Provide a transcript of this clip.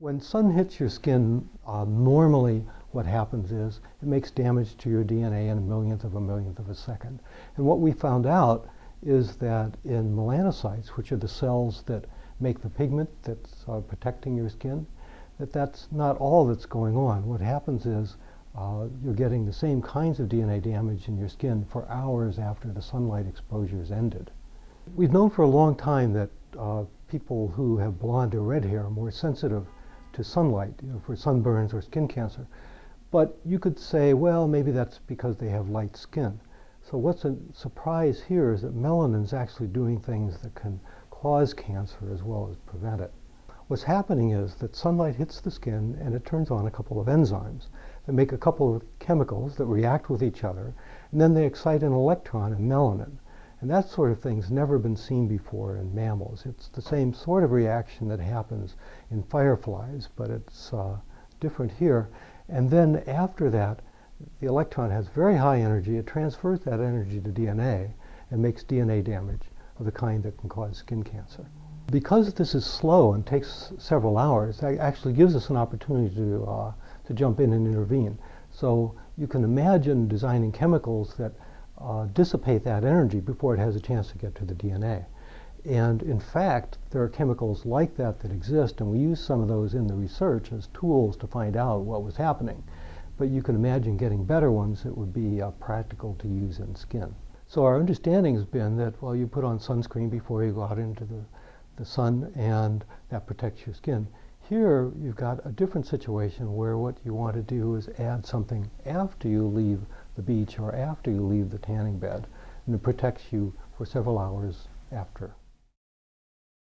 When sun hits your skin, normally what happens is it makes damage to your DNA in a millionth of a second. And what we found out is that in melanocytes, which are the cells that make the pigment that's protecting your skin, that's not all that's going on. What happens is you're getting the same kinds of DNA damage in your skin for hours after the sunlight exposure is ended. We've known for a long time that people who have blonde or red hair are more sensitive to sunlight, for sunburns or skin cancer. But you could say, well, maybe that's because they have light skin. So what's a surprise here is that melanin is actually doing things that can cause cancer as well as prevent it. What's happening is that sunlight hits the skin and it turns on a couple of enzymes that make a couple of chemicals that react with each other, and then they excite an electron in melanin. And that sort of thing's never been seen before in mammals. It's the same sort of reaction that happens in fireflies, but it's different here. And then after that, the electron has very high energy. It transfers that energy to DNA and makes DNA damage of the kind that can cause skin cancer. Because this is slow and takes several hours, that actually gives us an opportunity to jump in and intervene. So you can imagine designing chemicals that dissipate that energy before it has a chance to get to the DNA. And in fact, there are chemicals like that that exist, and we use some of those in the research as tools to find out what was happening. But you can imagine getting better ones that would be practical to use in skin. So our understanding has been that, well, you put on sunscreen before you go out into the sun, and that protects your skin. Here, you've got a different situation where what you want to do is add something after you leave the beach or after you leave the tanning bed, and it protects you for several hours after.